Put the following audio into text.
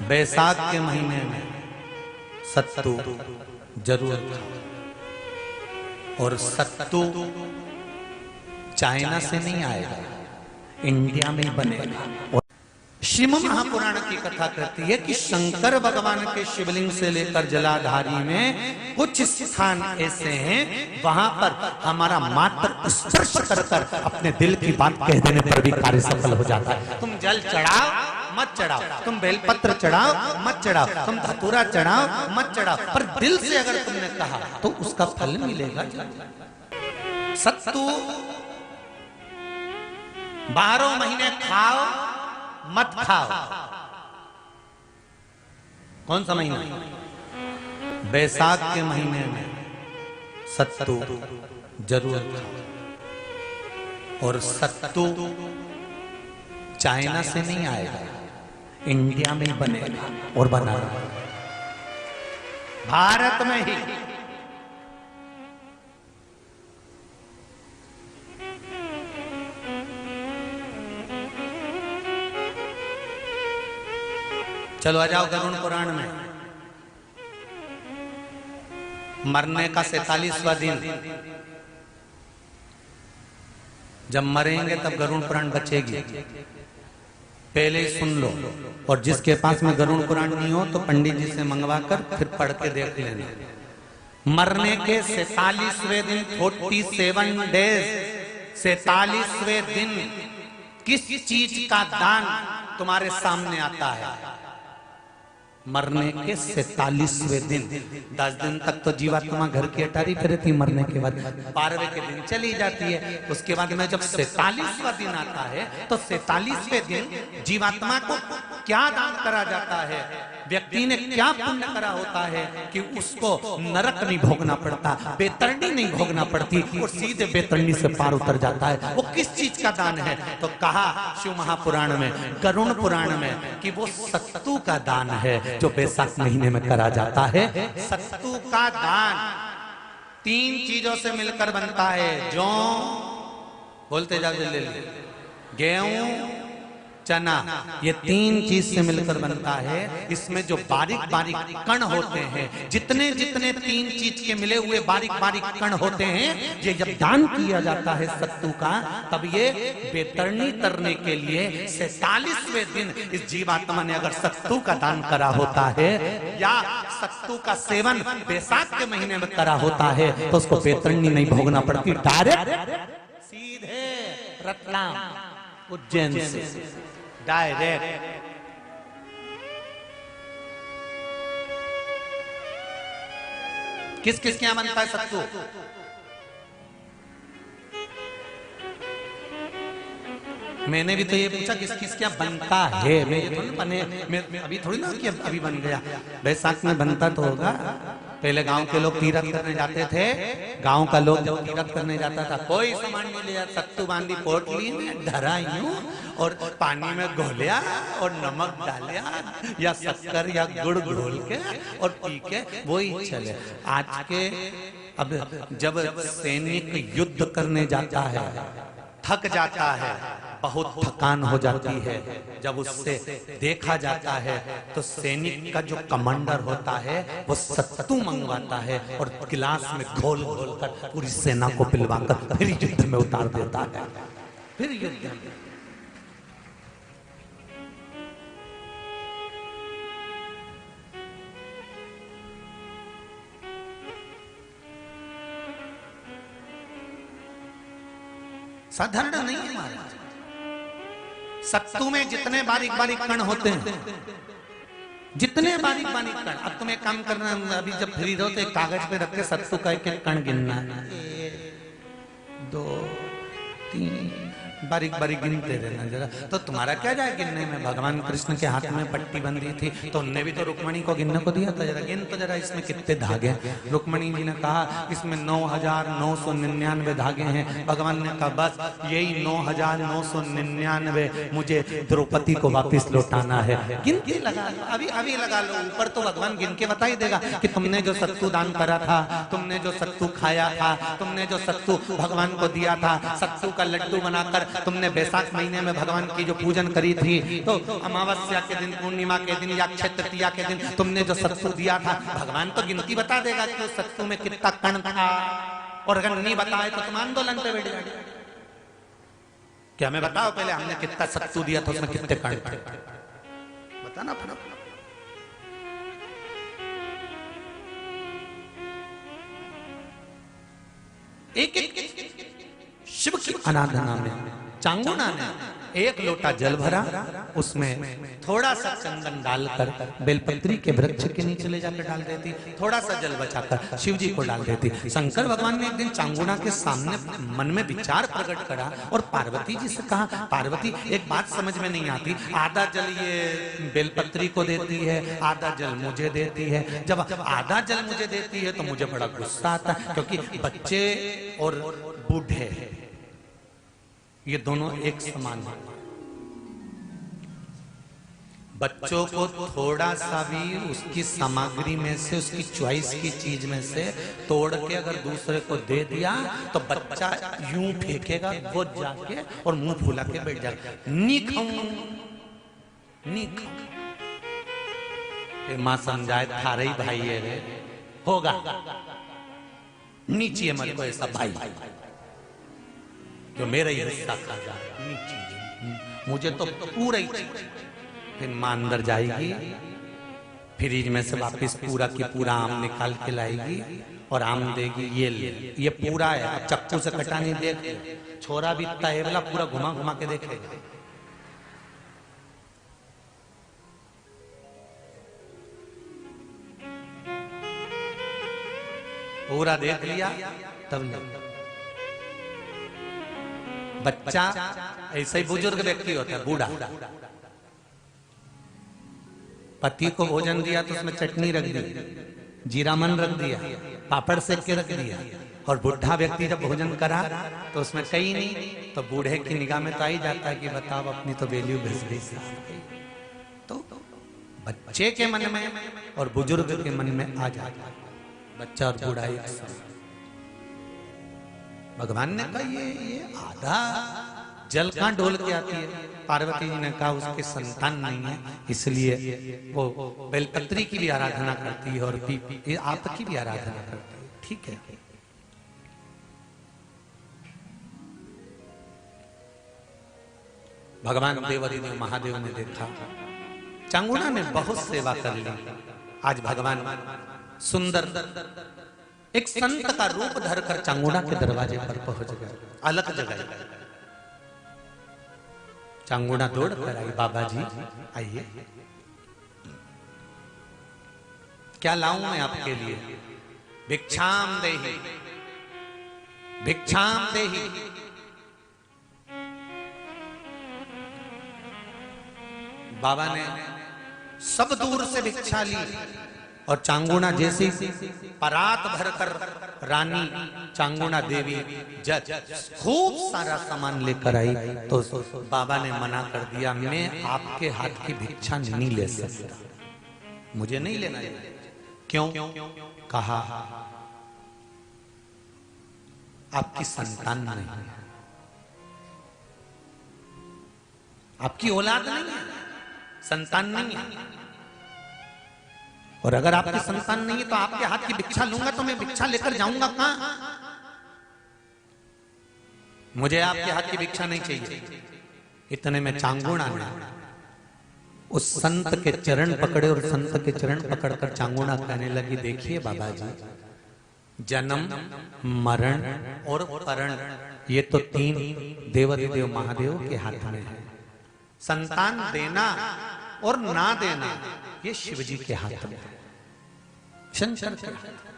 बैसाख के महीने में सत्तू जरूर खाओ। और सत्तू चाइना से नहीं आएगा, इंडिया में ही बनेगा। और श्रीमद् महापुराण की कथा कहती है कि शंकर भगवान के शिवलिंग से लेकर जलाधारी में कुछ स्थान ऐसे हैं वहां पर हमारा मात्र स्पर्श कर कर अपने दिल की बात कह देने पर भी कार्य सफल हो जाता है। तुम जल चढ़ाओ मत चढ़ाओ, तुम बेलपत्र चढ़ाओ मत चढ़ाओ, तुम धतूरा चढ़ाओ मत चढ़ाओ, पर दिल से अगर तुमने कहा तो उसका फल मिलेगा। सत्तू 12 महीने खाओ मत खाओ। कौन सा महीना? बैसाख के महीने में सत्तू जरूर खाओ। और सत्तू चाइना से नहीं आएगा, इंडिया में ही बनेगा और बना भारत में ही। चलो आ जाओ गरुड़ पुराण में। मरने का 47वां दिन, जब मरेंगे तब गरुड़ पुराण बचेगी, पहले ही सुन लो। और जिसके पास में गरुड़ पुराण नहीं हो तो पंडित जी से मंगवा कर फिर पढ़ के देख लेना। मरने के 47वें दिन 47 डेज, 47वें दिन किस चीज का दान तुम्हारे सामने आता है? मरने के 47वें दिन। 10 दिन तक तो जीवात्मा घर की अटारी फिर थी, मरने के बाद 12वें के दिन चली जाती है। उसके बाद में जब 47वां दिन आता है तो 47वें दिन जीवात्मा को क्या दान करा जाता है? व्यक्ति ने क्या पुण्य करा होता है कि उसको नरक नहीं भोगना पड़ता, बेतरणी नहीं भोगना पड़ती और सीधे बेतरणी से पार उतर जाता है। वो किस चीज का दान है? तो कहा शिव महापुराण में, गरुड़ पुराण में कि वो सत्तू का दान है जो बैसाख महीने में करा जाता है। सत्तू का दान 3 चीजों से मिलकर बनता है। जौ, बोलते जाओ जल्दी, गेहूं, चना, ये 3 चीज से मिलकर बनता है। इसमें जो बारीक बारीक कण होते हैं, जितने जितने 3 चीज के मिले हुए बारीक बारीक कण होते हैं, ये जब दान किया जाता है सत्तू का, तब ये बेतरणी तरने के लिए 47वें दिन इस जीवात्मा ने अगर सत्तू का दान करा होता है या सत्तू का सेवन बैसाख के महीने में करा होता है तो उसको बेतरणी नहीं भोगना पड़ती, डायरेक्ट सीधे रतलाम उज्जैन से डायरेक्ट। किस किस के यहां बनता है सत्तू? मैंने भी तो ये पूछा किस किस क्या बनता है। मैं अभी थोड़ी ना कि अभी बन गया। बैसाख में बनता तो होगा। पहले गांव के लोग तीरथ करने जाते थे। गांव का लोग जब तीरथ करने जाता था, कोई सामान नहीं लिया, सत्तू बांधी पोटली में धरा यूं और पानी में घोलिया और नमक डालिया या शक्कर या गुड़ घोल के और पी के वो ही चले। आज के अब जब सैनिक युद्ध करने जाता है, थक जाता है, बहुत थकान हो जाती है, जब उससे देखा जाता है तो सैनिक का जो कमांडर होता है वो सत्तू मंगवाता है और गिलास में घोल घोल कर पूरी सेना को पिलवाकर फिर युद्ध में उतार देता है। फिर युद्ध में साधारण नहीं है महाराज। सत्तू में जितने बारीक बारीक कण होते हैं, जितने बारीक बारीक कण, अब तुम्हें काम करना, अभी जब फ्री रहो तो एक कागज पे रख के सत्तू का एक कण गिनना, 1 2 3 बारीक बारीक गिनते रहना जरा। तो तुम्हारा क्या जाए गिनने में? भगवान कृष्ण के हाथ में पट्टी बंधी थी तो उनने भी तो रुक्मणी को गिनने को दिया था, जरा गिन तो जरा इसमें कितने धागे। रुक्मणी जी ने कहा इसमें 9,999 धागे हैं। भगवान ने कहा बस यही 9,999 मुझे द्रौपदी को वापिस लौटाना है। गिनती लगा लो, अभी अभी लगा लो, ऊपर तो भगवान गिन के बता ही देगा कि तुमने जो सत्तू दान करा था, तुमने जो सत्तू खाया था, तुमने जो सत्तू भगवान को दिया था, सत्तू का लड्डू बनाकर तुमने बैसाख महीने में भगवान की जो पूजन करी थी, तो अमावस्या के दिन, पूर्णिमा के दिन या अक्षय तृतीया के दिन तुमने जो सत्तू दिया था, भगवान तो गिनती बता देगा कि उस सत्तू में कितना कण था, और अगर नहीं बताए तो तुम आंदोलन पे बैठ जाओगे। क्या हमें बताओ पहले हमने कितना सत्तू दिया था, उसमें कितने कण थे, बताना फटाफट। एक एक शिव की आराधना में चांगुना ने एक लोटा जल भरा, उसमें थोड़ा सा चंदन डालकर बेलपत्री के वृक्ष के नीचे ले जाकर डाल देती, थोड़ा सा जल बचाकर शिव जी को डाल देती। शंकर भगवान ने एक दिन चांगुना के सामने मन में विचार प्रकट करा और पार्वती जी से कहा, पार्वती एक बात समझ में नहीं आती, आधा जल ये बेलपत्री को देती है, आधा जल मुझे देती है। जब आधा जल मुझे देती है तो मुझे बड़ा गुस्सा आता है, क्योंकि बच्चे और बूढ़े ये दोनों एक समान हैं। बच्चों को थोड़ा सा भी उसकी सामग्री में से, उसकी चॉइस की चीज में से तोड़ के अगर दूसरे को दे दिया तो बच्चा यूं फेंकेगा, वो जाके और मुंह फुला के बैठ जाएगा, नी खाऊं नी खाऊं। मां समझाए थारे ही भाई है रे, होगा नीचे मत को ऐसा भाई जो मेरा ही हिस्सा खा जा, मुझे तो पूरा ही चीज। फिर मां अंदर जाएगी, फ्रिज में से वापस पूरा की पूरा आम निकाल के लाएगी और आम देगी, ये ले, ये पूरा है, अब चक्कू से कटा नहीं, देख छोरा भी इतना है वाला, पूरा घुमा घुमा के देखेगा। पूरा देख लिया तब नहीं। बच्चा ऐसा ही बुजुर्ग व्यक्ति होता है, बूढ़ा, पति को भोजन दिया तो उसमें चटनी रख दी, जीरामन रख दिया, पापड़ सेक के रख दिया, और बुढ़ा व्यक्ति जब भोजन करा तो उसमें कहीं नहीं, तो बूढ़े की निगाह में तो आ ही जाता है कि बताओ अपनी तो वैल्यू घस गई। तो बच्चे के मन में और बुजुर्ग के मन में आ जाता है, बच्चा और बूढ़ा एक साथ। भगवान ने कहा ये आधा जल कहां डोल के आती है? पार्वती जी ने कहा उसके संतान नहीं है, इसलिए वो बेलपत्री की भी आराधना करती है और आप की भी आराधना करती है। ठीक है, भगवान देवादिदेव महादेव ने देखा चांगुना ने बहुत सेवा कर ली। आज भगवान सुंदर एक संत का रूप धरकर चांगुना के दरवाजे पर पहुंच गए, अलग जगह। चांगुना दौड़ कर आई, बाबा जी आइए, क्या लाऊं मैं आपके लिए? भिक्षाम देहि, भिक्षाम देहि। बाबा ने सब दूर से भिक्षा ली और चांगुना जैसी परात भरकर रानी चांगुना देवी खूब सारा सामान लेकर आई, तो बाबा ने मना कर दिया, मैं आपके हाथ की भिक्षा नहीं ले सकता, मुझे नहीं लेना है। क्यों? कहा आपकी संतान नहीं है, आपकी औलाद नहीं है, संतान नहीं है, और अगर आपकी संतान नहीं है तो आपके हाथ की भिक्षा लूंगा तो मैं भिक्षा लेकर जाऊंगा कहां? मुझे आपके हाथ की भिक्षा नहीं चाहिए। इतने में चांगुना ने उस संत के चरण पकड़े और संत के चरण पकड़कर चांगुना कहने लगी, देखिए बाबा जी, जन्म मरण और परण ये तो तीन देवादिदेव महादेव के हाथ में है। संतान देना और ना देना ये शिव जी के हाथ में, शंकर के हाथ में।